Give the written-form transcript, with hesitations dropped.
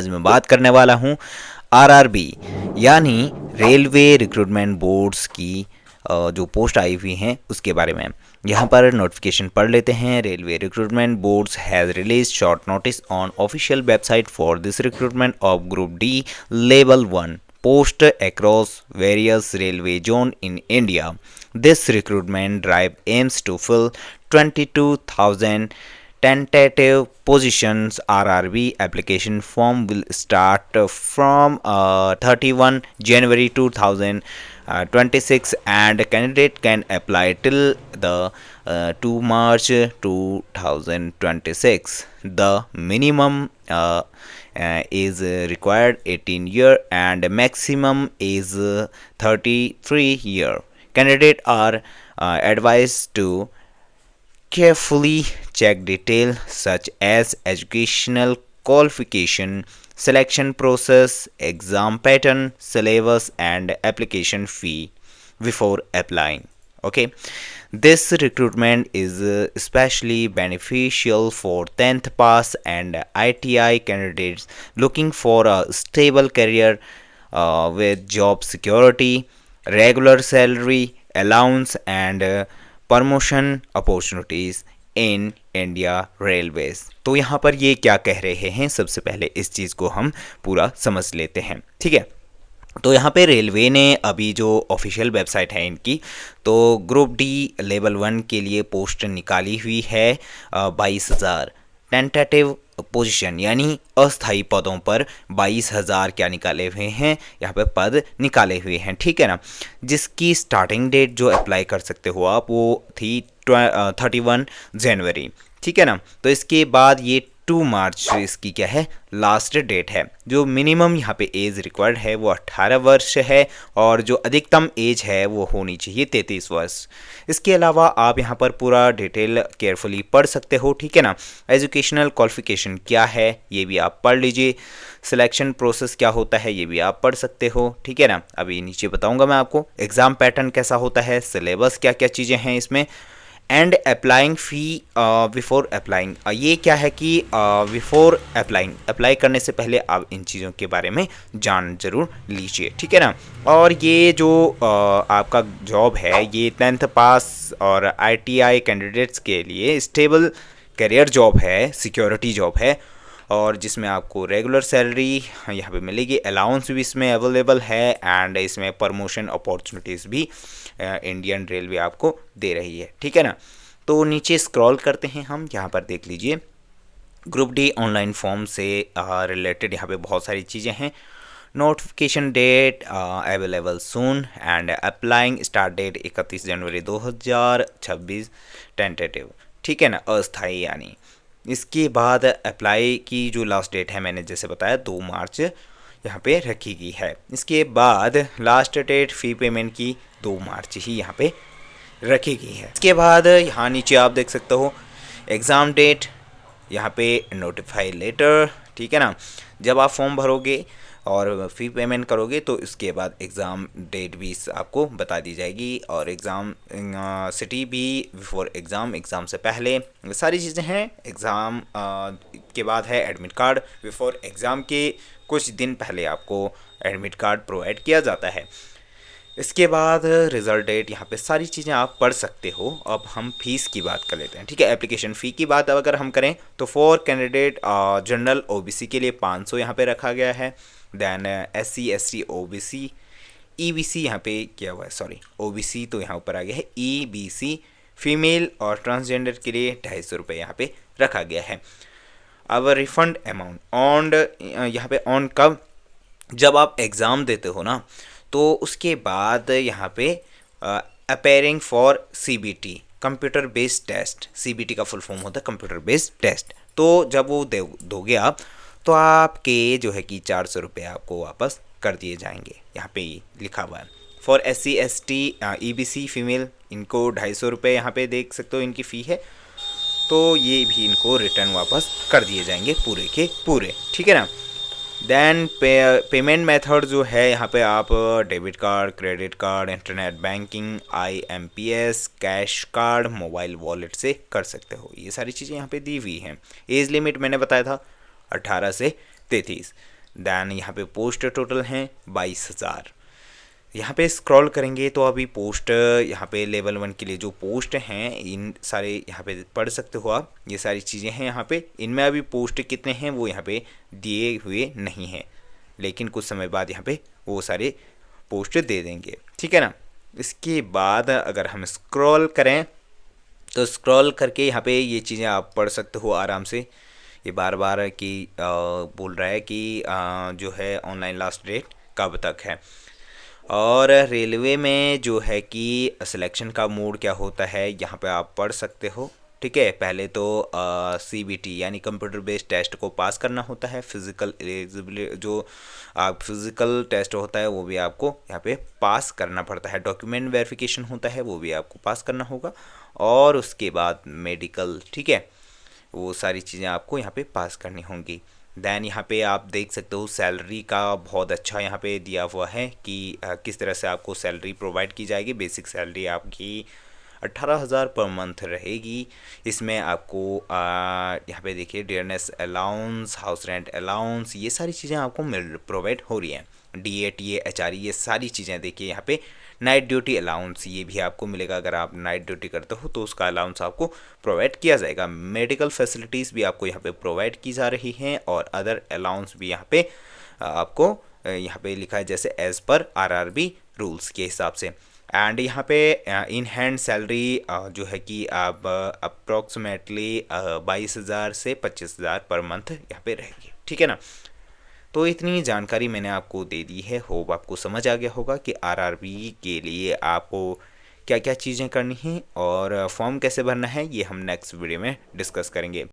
आज मैं बात करने वाला हूँ आरआरबी यानी रेलवे रिक्रूटमेंट बोर्ड्स की जो पोस्ट आई हुई हैं उसके बारे में। यहाँ पर नोटिफिकेशन पढ़ लेते हैं। Railway recruitment boards has release short notice on official website for this recruitment of group D level 1 post across various railway zone in India. This recruitment drive aims to fill 22,000 tentative positions. RRB application form will start from 31 January 2026 and candidate can apply till the 2 March 2026. The minimum is required 18 year and maximum is 33 year. Candidates are advised to carefully check details such as educational qualification, selection process, exam pattern, syllabus and application fee before applying. Okay, this recruitment is especially beneficial for 10th pass and ITI candidates looking for a stable career with job security, regular salary, allowance and promotion opportunities in India railways. तो यहाँ पर ये क्या कह रहे हैं, सबसे पहले इस चीज़ को हम पूरा समझ लेते हैं। ठीक है, तो यहाँ पे रेलवे ने अभी जो ऑफिशियल वेबसाइट है इनकी, तो ग्रुप डी लेवल 1 के लिए पोस्ट निकाली हुई है 22,000 टेंटेटिव पोजीशन यानी अस्थाई पदों पर 22,000 क्या निकाले हुए हैं, यहाँ पे पद निकाले हुए हैं। ठीक है ना, जिसकी स्टार्टिंग डेट जो अप्लाई कर सकते हो आप वो थी 31 जनवरी। ठीक है ना, तो इसके बाद ये 2 मार्च इसकी क्या है लास्ट डेट है। जो मिनिमम यहाँ पे एज रिक्वायर्ड है वो 18 वर्ष है और जो अधिकतम एज है वो होनी चाहिए 33 वर्ष। इसके अलावा आप यहाँ पर पूरा डिटेल केयरफुली पढ़ सकते हो। ठीक है ना, एजुकेशनल क्वालिफिकेशन क्या है ये भी आप पढ़ लीजिए, सिलेक्शन प्रोसेस क्या होता है ये भी आप पढ़ सकते हो। ठीक है ना, अभी नीचे बताऊँगा मैं आपको एग्ज़ाम पैटर्न कैसा होता है, सिलेबस क्या क्या चीज़ें हैं इसमें, and applying fee before applying. ये क्या है कि बिफोर अप्लाइंग, अप्लाई करने से पहले आप इन चीज़ों के बारे में जान जरूर लीजिए। ठीक है ना, और ये जो आपका जॉब है ये 10th पास और ITI कैंडिडेट्स के लिए स्टेबल करियर जॉब है, सिक्योरिटी जॉब है और जिसमें आपको रेगुलर सैलरी यहाँ पे मिलेगी, अलाउंस भी इसमें अवेलेबल है एंड इसमें प्रमोशन अपॉर्चुनिटीज़ भी इंडियन रेलवे आपको दे रही है। ठीक है ना, तो नीचे स्क्रॉल करते हैं हम, यहाँ पर देख लीजिए ग्रुप डी ऑनलाइन फॉर्म से रिलेटेड यहाँ पे बहुत सारी चीज़ें हैं। Notification date available soon and applying start date 31 January 2026 tentative. ठीक है ना, अस्थाई यानी। इसके बाद अप्लाई की जो लास्ट डेट है मैंने जैसे बताया 2 मार्च यहाँ पे रखी गई है। इसके बाद लास्ट डेट फ़ी पेमेंट की 2 मार्च ही यहाँ पे रखी गई है। इसके बाद यहाँ नीचे आप देख सकते हो एग्ज़ाम डेट, यहाँ पे नोटिफाई लेटर। ठीक है ना, जब आप फॉर्म भरोगे और फ़ी पेमेंट करोगे तो इसके बाद एग्ज़ाम डेट भी आपको बता दी जाएगी और एग्ज़ाम सिटी भी बिफोर एग्ज़ाम, एग्ज़ाम से पहले सारी चीज़ें हैं। एग्ज़ाम के बाद है एडमिट कार्ड, बिफोर एग्ज़ाम के कुछ दिन पहले आपको एडमिट कार्ड प्रोवाइड किया जाता है। इसके बाद रिज़ल्ट डेट, यहाँ पे सारी चीज़ें आप पढ़ सकते हो। अब हम फीस की बात कर लेते हैं। ठीक है, एप्लीकेशन फ़ी की बात अगर हम करें तो फॉर कैंडिडेट जनरल OBC के लिए 500 यहाँ पे रखा गया है। Then SC ST OBC EBC यहाँ पे क्या हुआ है, सॉरी OBC तो यहाँ ऊपर आ गया है, EBC फीमेल और ट्रांसजेंडर के लिए 250 रुपये यहाँ पे रखा गया है। अब रिफंड अमाउंट ऑन, यहाँ पे ऑन कब, जब आप एग्ज़ाम देते हो ना तो उसके बाद यहाँ पे appearing for CBT computer based test, CBT का फुल फॉर्म होता है कंप्यूटर बेस्ड टेस्ट। तो जब वो दोगे आप तो आपके जो है कि 400 रुपये आपको वापस कर दिए जाएंगे। यहाँ पे लिखा हुआ है। For SC ST EBC female इनको 250 रुपये यहाँ पे देख सकते हो इनकी फ़ी है, तो ये भी इनको रिटर्न वापस कर दिए जाएंगे पूरे के पूरे। ठीक है ना, देन पेमेंट मेथड जो है यहाँ पे आप debit card, credit card, internet banking, IMPS, cash card, mobile wallet से कर सकते हो। ये सारी चीज़ें यहाँ पे दी हुई हैं। एज लिमिट मैंने बताया था 18 से 33। देन यहाँ पे पोस्ट टोटल हैं 22,000। यहाँ पे स्क्रॉल करेंगे तो अभी पोस्ट यहाँ पे लेवल 1 के लिए जो पोस्ट हैं इन सारे यहाँ पे पढ़ सकते हो आप, ये सारी चीज़ें हैं यहाँ पे। इनमें अभी पोस्ट कितने हैं वो यहाँ पे दिए हुए नहीं हैं, लेकिन कुछ समय बाद यहाँ पे वो सारे पोस्ट दे देंगे, ठीक है ना। इसके बाद अगर हम स्क्रॉल करें तो स्क्रॉल करके यहाँ पे ये चीज़ें आप पढ़ सकते हो आराम से। ये बार बार कि बोल रहा है कि जो है ऑनलाइन लास्ट डेट कब तक है। और रेलवे में जो है कि सिलेक्शन का मोड क्या होता है यहाँ पे आप पढ़ सकते हो, ठीक है। पहले तो CBT यानी कंप्यूटर बेस्ड टेस्ट को पास करना होता है। फिज़िकल एलिजिबिलिटी जो आप फिज़िकल टेस्ट होता है वो भी आपको यहाँ पे पास करना पड़ता है। डॉक्यूमेंट वेरिफिकेशन होता है वो भी आपको पास करना होगा, और उसके बाद मेडिकल, ठीक है, वो सारी चीज़ें आपको यहाँ पे पास करनी होंगी। देन यहाँ पे आप देख सकते हो सैलरी का बहुत अच्छा यहाँ पे दिया हुआ है कि किस तरह से आपको सैलरी प्रोवाइड की जाएगी। बेसिक सैलरी आपकी 18,000 पर मंथ रहेगी। इसमें आपको यहाँ पे देखिए dearness allowance, house rent allowance, ये सारी चीज़ें आपको प्रोवाइड हो रही हैं। DA TA HRE ये सारी चीज़ें देखिए यहाँ पे। नाइट ड्यूटी अलाउंस ये भी आपको मिलेगा, अगर आप नाइट ड्यूटी करते हो तो उसका अलाउंस आपको प्रोवाइड किया जाएगा। मेडिकल फैसिलिटीज़ भी आपको यहाँ पे प्रोवाइड की जा रही हैं, और अदर अलाउंस भी यहाँ पे आपको यहाँ पे लिखा है जैसे एज़ पर RRB रूल्स के हिसाब से। एंड यहाँ पे इन हैंड सैलरी जो है कि आप अप्रॉक्सीमेटली 22,000 से 25,000 पर मंथ यहाँ पे रहेगी, ठीक है ना। तो इतनी जानकारी मैंने आपको दे दी है। होप आपको समझ आ गया होगा कि RRB के लिए आपको क्या क्या चीज़ें करनी हैं और फॉर्म कैसे भरना है, ये हम नेक्स्ट वीडियो में डिस्कस करेंगे।